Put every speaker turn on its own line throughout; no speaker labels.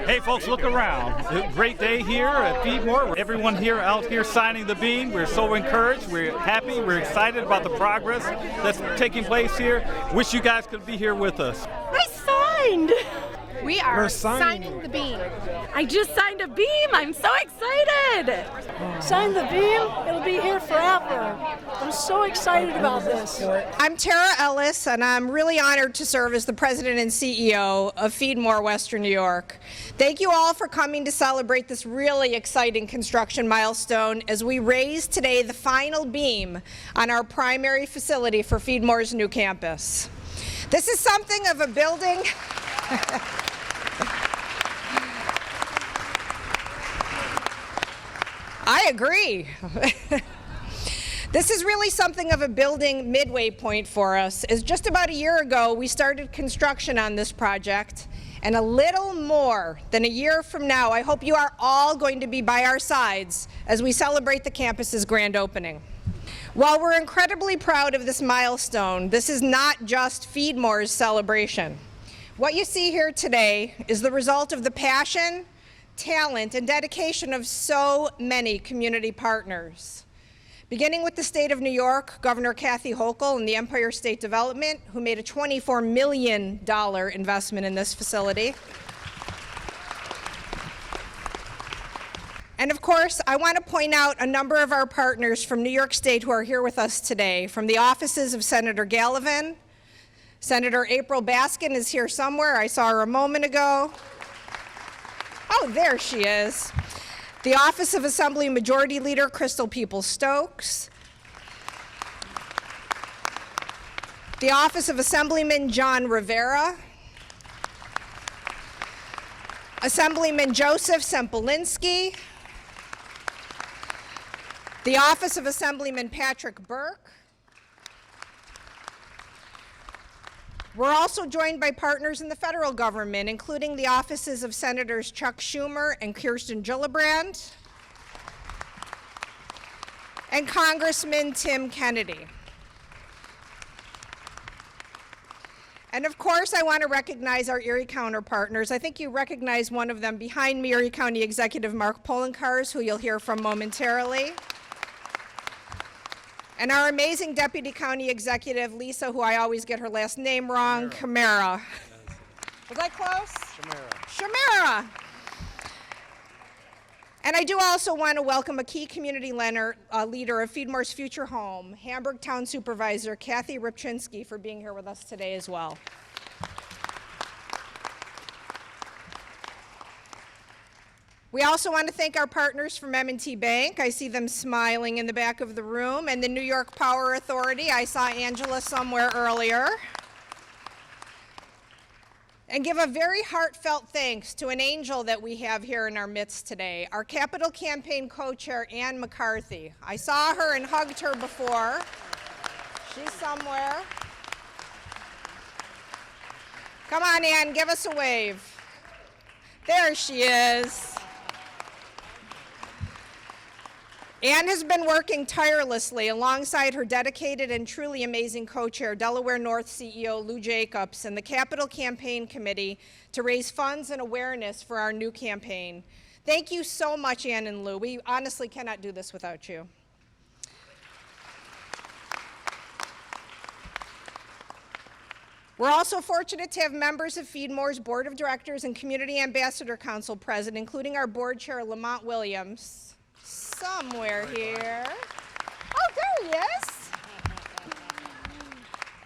Hey folks, look around. It's a great day here at FeedMore. Everyone here out here signing the bean. We're so encouraged. We're happy. We're excited about the progress that's taking place here. Wish you guys could be here with us.
I signed.
We are signing the bean.
I just signed a beam. I'm so excited.
Sign the beam. It'll be here forever. I'm so excited about this.
I'm Tara Ellis, and I'm really honored to serve as the president and CEO of FeedMore Western New York. Thank you all for coming to celebrate this really exciting construction milestone as we raise today the final beam on our primary facility for FeedMore's new campus. This is something of a building. I agree. This is really something of a building midway point for us, as just about a year ago we started construction on this project, and a little more than a year from now I hope you are all going to be by our sides as we celebrate the campus's grand opening. While we're incredibly proud of this milestone, this is not just FeedMore's celebration. What you see here today is the result of the passion, talent, and dedication of so many community partners. Beginning with the state of New York, Governor Kathy Hochul and the Empire State Development, who made a $24 million investment in this facility. And of course, I want to point out a number of our partners from New York State who are here with us today, from the offices of Senator Gallivan. Senator April Baskin is here somewhere. I saw her a moment ago. Oh, there she is. The Office of Assembly Majority Leader Crystal Peoples-Stokes. The Office of Assemblyman John Rivera. Assemblyman Joseph Sempolinsky. The Office of Assemblyman Patrick Burke. We're also joined by partners in the federal government, including the offices of Senators Chuck Schumer and Kirsten Gillibrand, and Congressman Tim Kennedy. And of course, I want to recognize our Erie County partners. I think you recognize one of them behind me, Erie County Executive Mark Polenkars, who you'll hear from momentarily. And our amazing Deputy County Executive, Lisa, who I always get her last name wrong, Camara. Was I close? Shamara. And I do also want to welcome a key community leader of FeedMore's future home, Hamburg Town Supervisor Kathy Ripchinsky, for being here with us today as well. We also want to thank our partners from M&T Bank. I see them smiling in the back of the room, and the New York Power Authority. I saw Angela somewhere earlier. And give a very heartfelt thanks to an angel that we have here in our midst today, our Capital Campaign co-chair, Ann McCarthy. I saw her and hugged her before. She's somewhere. Come on, Ann, give us a wave. There she is. Ann has been working tirelessly alongside her dedicated and truly amazing co-chair, Delaware North CEO Lou Jacobs, and the Capital Campaign Committee to raise funds and awareness for our new campaign. Thank you so much, Ann and Lou. We honestly cannot do this without you. We're also fortunate to have members of FeedMore's Board of Directors and Community Ambassador Council present, including our board chair, Lamont Williams. Somewhere here. Oh, there he is.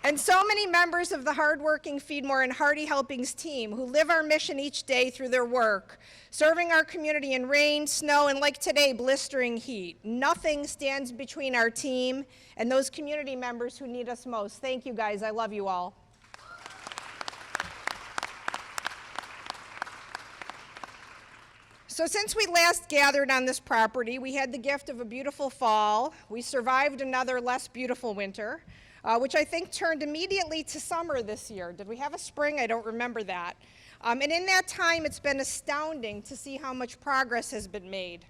And so many members of the hardworking FeedMore and Hearty Helpings team who live our mission each day through their work, serving our community in rain, snow, and like today, blistering heat. Nothing stands between our team and those community members who need us most. Thank you, guys. I love you all. So since we last gathered on this property, we had the gift of a beautiful fall. We survived another less beautiful winter, which I think turned immediately to summer this year. Did we have a spring? I don't remember that. And in that time, it's been astounding to see how much progress has been made.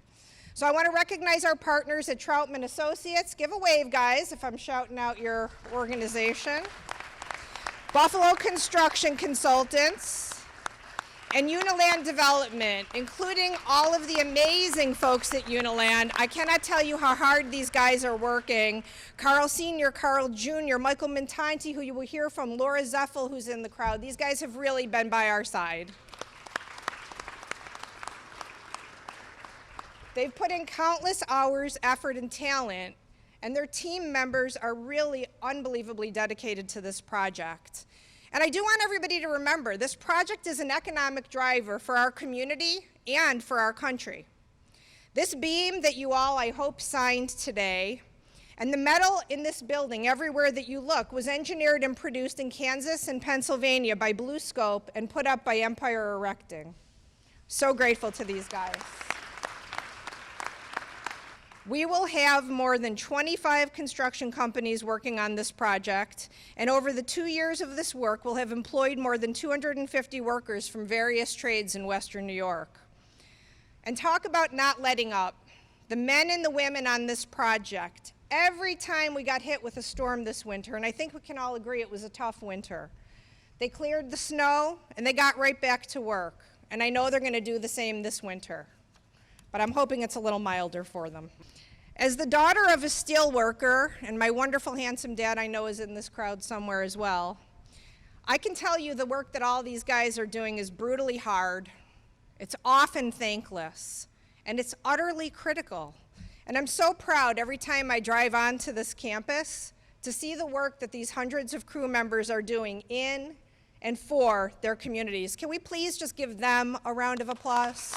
So I want to recognize our partners at Troutman Associates. Give a wave, guys, if I'm shouting out your organization. Buffalo Construction Consultants, and Uniland Development, including all of the amazing folks at Uniland. I cannot tell you how hard these guys are working. Carl Sr., Carl Jr., Michael Mintanti, who you will hear from, Laura Zeffel, who's in the crowd. These guys have really been by our side. They've put in countless hours, effort, and talent, and their team members are really unbelievably dedicated to this project. And I do want everybody to remember, this project is an economic driver for our community and for our country. This beam that you all, I hope, signed today, and the metal in this building, everywhere that you look, was engineered and produced in Kansas and Pennsylvania by Blue Scope and put up by Empire Erecting. So grateful to these guys. We will have more than 25 construction companies working on this project, and over the 2 years of this work, we'll have employed more than 250 workers from various trades in Western New York. And talk about not letting up. The men and the women on this project, every time we got hit with a storm this winter, and I think we can all agree it was a tough winter, they cleared the snow and they got right back to work. And I know they're going to do the same this winter, but I'm hoping it's a little milder for them. As the daughter of a steel worker, and my wonderful, handsome dad I know is in this crowd somewhere as well, I can tell you the work that all these guys are doing is brutally hard, it's often thankless, and it's utterly critical. And I'm so proud every time I drive onto this campus to see the work that these hundreds of crew members are doing in and for their communities. Can we please just give them a round of applause?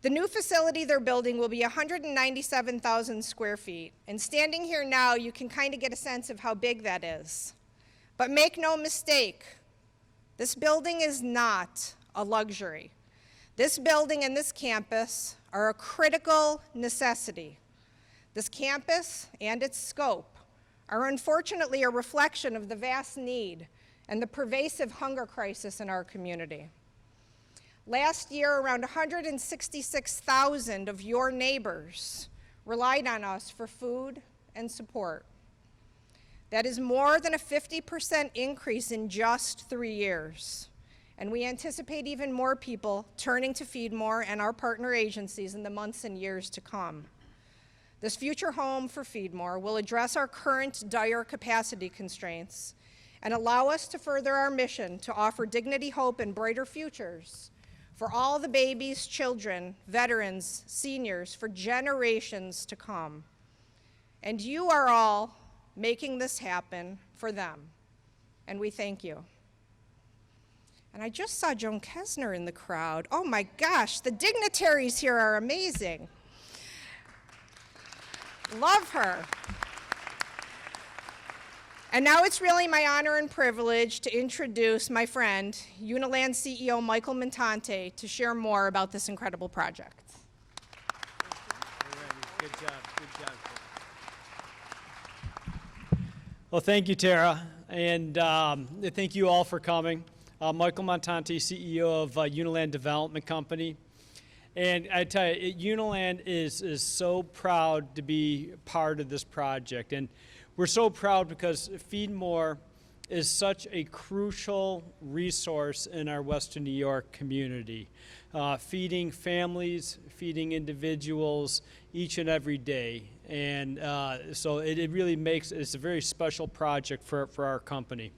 The new facility they're building will be 197,000 square feet. And standing here now, you can kind of get a sense of how big that is. But make no mistake, this building is not a luxury. This building and this campus are a critical necessity. This campus and its scope are unfortunately a reflection of the vast need and the pervasive hunger crisis in our community. Last year, around 166,000 of your neighbors relied on us for food and support. That is more than a 50% increase in just 3 years. And we anticipate even more people turning to FeedMore and our partner agencies in the months and years to come. This future home for FeedMore will address our current dire capacity constraints and allow us to further our mission to offer dignity, hope, and brighter futures for all the babies, children, veterans, seniors, for generations to come. And you are all making this happen for them, and we thank you. And I just saw Joan Kesner in the crowd. Oh my gosh, the dignitaries here are amazing. Love her. And now it's really my honor and privilege to introduce my friend, Uniland CEO Michael Mintanti, to share more about this incredible project.
Good job, good job. Well, thank you, Tara, and thank you all for coming. Michael Mintanti, CEO of Uniland Development Company. And I tell you, Uniland is so proud to be part of this project. And we're so proud because FeedMore is such a crucial resource in our Western New York community, feeding families, feeding individuals each and every day. And so it really makes, it's a very special project for our company.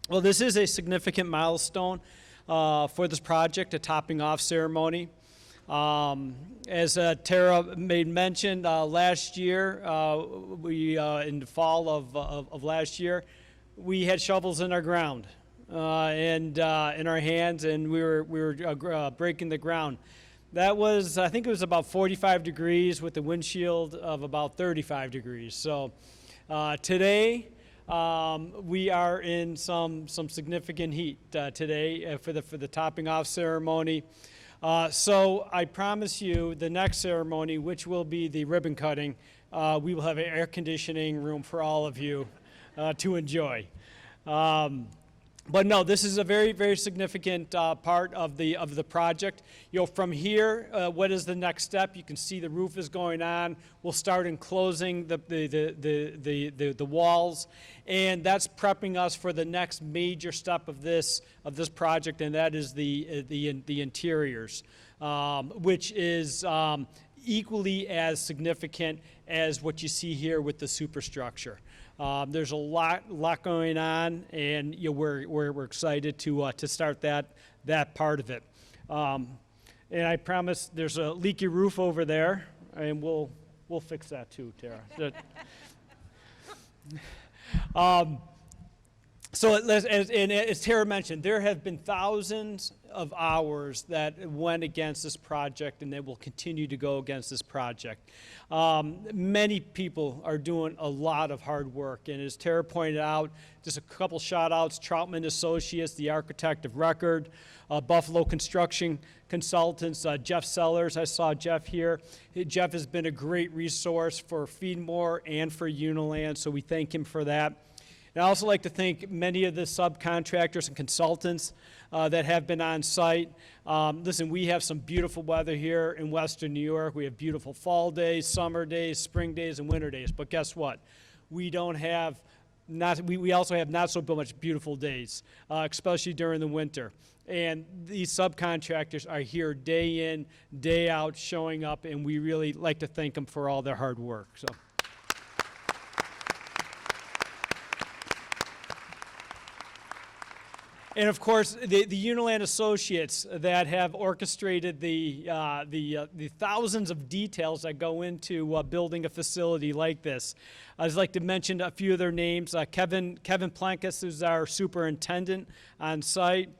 Well, this is a significant milestone for this project, a topping off ceremony. As Tara made mention, last year, in the fall of last year, we had shovels in our ground and in our hands, and we were breaking the ground. That was, I think it was about 45 degrees with a windshield of about 35 degrees. So today, we are in some significant heat today for the topping off ceremony. So I promise you the next ceremony, which will be the ribbon cutting, we will have an air conditioning room for all of you to enjoy. But no, this is a very, very significant part of the project. You know, from here, what is the next step? You can see the roof is going on. We'll start enclosing the walls, and that's prepping us for the next major step of this project, and that is the interiors, which is equally as significant as what you see here with the superstructure. There's a lot going on, and you know, we're excited to start that part of it. And I promise there's a leaky roof over there, and we'll fix that too, Tara. So as Tara mentioned, there have been thousands of hours that went against this project, and that will continue to go against this project. Many people are doing a lot of hard work, and as Tara pointed out, just a couple shout outs: Troutman Associates, the architect of record, Buffalo Construction Consultants, Jeff Sellers. I saw Jeff here. Jeff has been a great resource for FeedMore and for Uniland, so we thank him for that. And I also like to thank many of the subcontractors and consultants that have been on site. Listen, we have some beautiful weather here in Western New York. We have beautiful fall days, summer days, spring days, and winter days. But guess what? We don't have we also have not so much beautiful days, especially during the winter. And these subcontractors are here day in, day out, showing up, and we really like to thank them for all their hard work. So. And of course, the Uniland Associates that have orchestrated the thousands of details that go into building a facility like this. I'd just like to mention a few of their names. Kevin Plankus is our superintendent on site.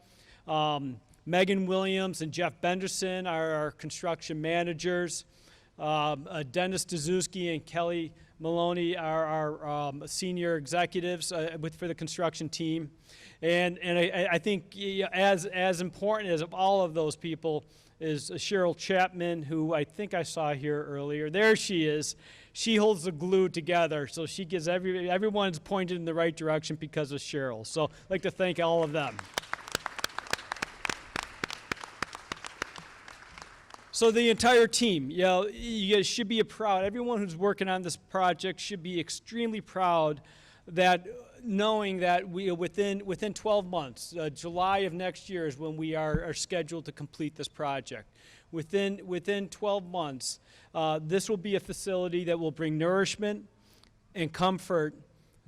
Megan Williams and Jeff Benderson are our construction managers. Dennis Dzuski and Kelly Maloney are our senior executives for the construction team. And I think as important as all of those people is Cheryl Chapman, who I think I saw here earlier. There she is. She holds the glue together, so she gives everyone's pointed in the right direction because of Cheryl. So I'd like to thank all of them. So the entire team, you know, you guys should be proud. Everyone who's working on this project should be extremely proud that knowing that we within 12 months, July of next year is when we are scheduled to complete this project. Within 12 months, this will be a facility that will bring nourishment and comfort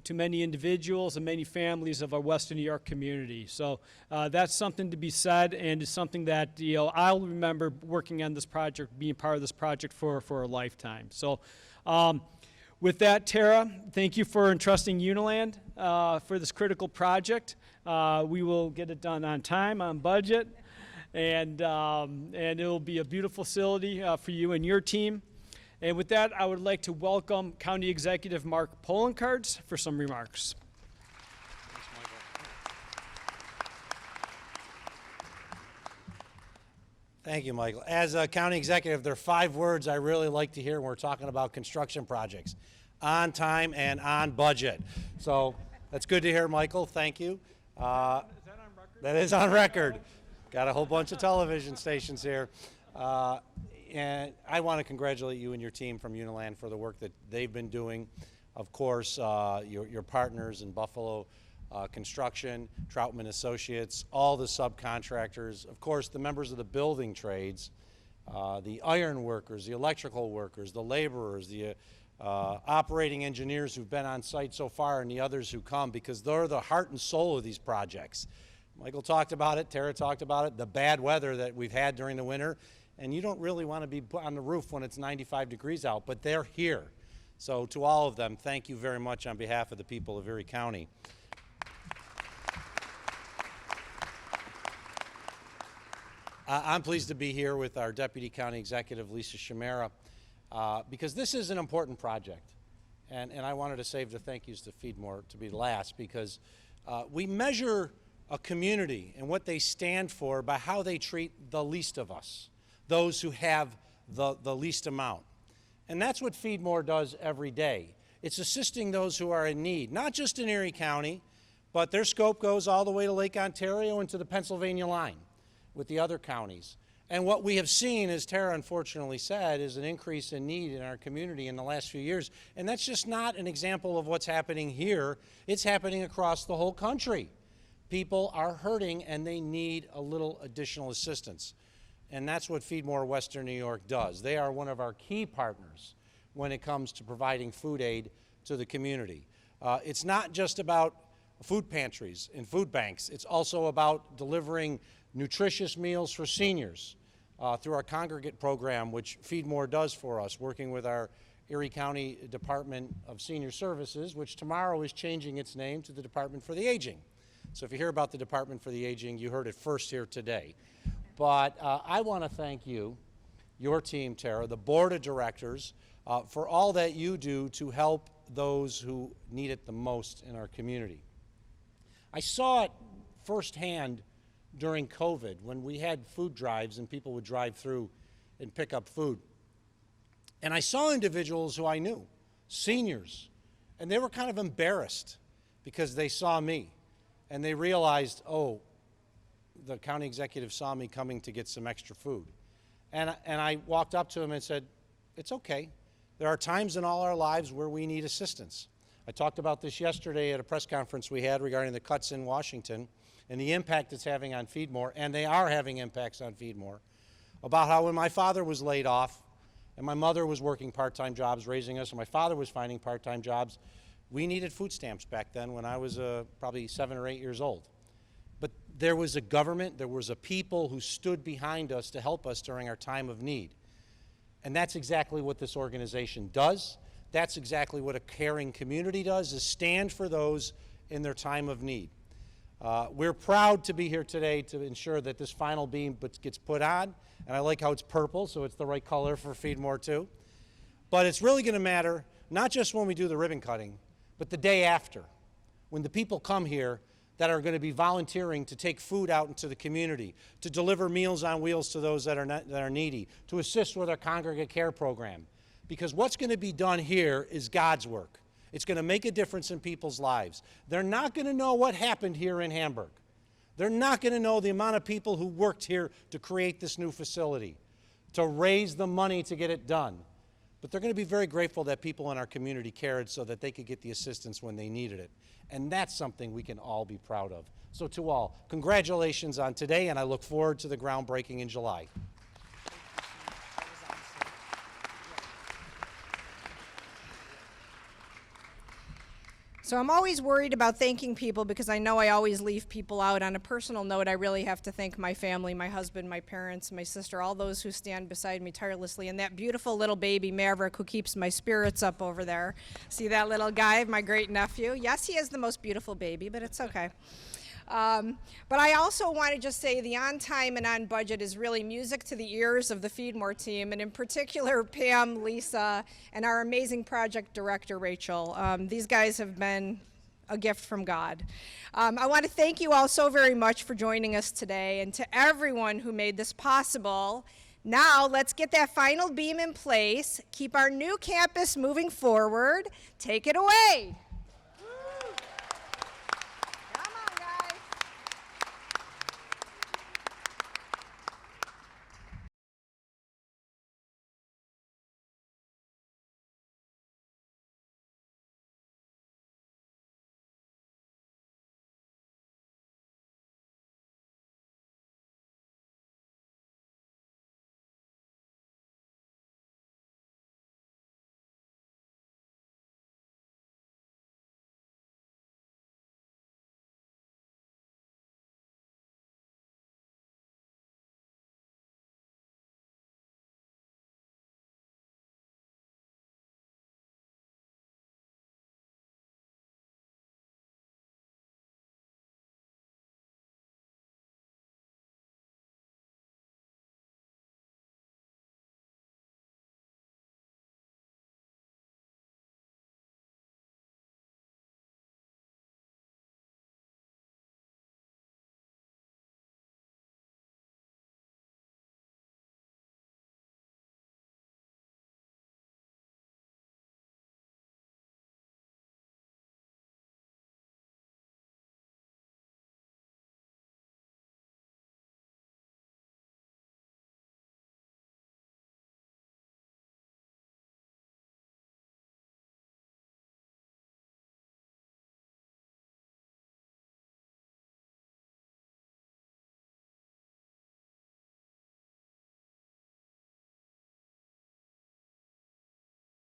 to many individuals and many families of our Western New York community. So that's something to be said, and it's something that, you know, I'll remember working on this project, being part of this project for a lifetime. So with that, Tara, thank you for entrusting Uniland for this critical project. We will get it done on time, on budget, and it'll be a beautiful facility for you and your team. And with that, I would like to welcome County Executive Mark Poloncarz for some remarks.
Thank you, Michael. As a county executive, there are 5 words I really like to hear when we're talking about construction projects: on time and on budget. So that's good to hear, Michael. Thank you.
Is that on record?
That is on record. Got a whole bunch of television stations here. And I want to congratulate you and your team from Uniland for the work that they've been doing. Of course, your partners in Buffalo Construction, Troutman Associates, all the subcontractors, of course, the members of the building trades, the iron workers, the electrical workers, the laborers, the operating engineers who've been on site so far, and the others who come, because they're the heart and soul of these projects. Michael talked about it, Tara talked about it, the bad weather that we've had during the winter. And you don't really want to be put on the roof when it's 95 degrees out, but they're here. So to all of them, thank you very much on behalf of the people of Erie County. I'm pleased to be here with our Deputy County Executive, Lisa Chimera, because this is an important project. And I wanted to save the thank yous to FeedMore to be last, because we measure a community and what they stand for by how they treat the least of us, those who have the least amount. And that's what FeedMore does every day. It's assisting those who are in need, not just in Erie County, but their scope goes all the way to Lake Ontario and to the Pennsylvania line with the other counties. And what we have seen, as Tara unfortunately said, is an increase in need in our community in the last few years. And that's just not an example of what's happening here. It's happening across the whole country. People are hurting and they need a little additional assistance. And that's what FeedMore Western New York does. They are one of our key partners when it comes to providing food aid to the community. It's not just about food pantries and food banks. It's also about delivering nutritious meals for seniors through our congregate program, which FeedMore does for us, working with our Erie County Department of Senior Services, which tomorrow is changing its name to the Department for the Aging. So if you hear about the Department for the Aging, you heard it first here today. But I want to thank you, your team, Tara, the board of directors, for all that you do to help those who need it the most in our community. I saw it firsthand during COVID when we had food drives and people would drive through and pick up food. And I saw individuals who I knew, seniors, and they were kind of embarrassed because they saw me and they realized, oh, the county executive saw me coming to get some extra food. And I walked up to him and said, it's okay. There are times in all our lives where we need assistance. I talked about this yesterday at a press conference we had regarding the cuts in Washington and the impact it's having on FeedMore, and they are having impacts on FeedMore, about how when my father was laid off and my mother was working part-time jobs raising us and my father was finding part-time jobs, we needed food stamps back then when I was probably 7 or 8 years old. But there was a government, there was a people who stood behind us to help us during our time of need. And that's exactly what this organization does. That's exactly what a caring community does, is stand for those in their time of need. We're proud to be here today to ensure that this final beam gets put on, and I like how it's purple, so it's the right color for FeedMore too. But it's really going to matter not just when we do the ribbon cutting, but the day after, when the people come here that are going to be volunteering to take food out into the community, to deliver Meals on Wheels to those that are needy, to assist with our congregate care program. Because what's going to be done here is God's work. It's going to make a difference in people's lives. They're not going to know what happened here in Hamburg. They're not going to know the amount of people who worked here to create this new facility, to raise the money to get it done. But they're going to be very grateful that people in our community cared so that they could get the assistance when they needed it. And that's something we can all be proud of. So to all, congratulations on today, and I look forward to the groundbreaking in July.
So I'm always worried about thanking people because I know I always leave people out. On a personal note, I really have to thank my family, my husband, my parents, my sister, all those who stand beside me tirelessly, and that beautiful little baby, Maverick, who keeps my spirits up over there. See that little guy, my great nephew? Yes, he is the most beautiful baby, but it's okay. But I also want to just say the on time and on budget is really music to the ears of the FeedMore team, and in particular Pam, Lisa, and our amazing project director, Rachel. These guys have been a gift from God. I want to thank you all so very much for joining us today, and to everyone who made this possible. Now let's get that final beam in place, keep our new campus moving forward. Take it away.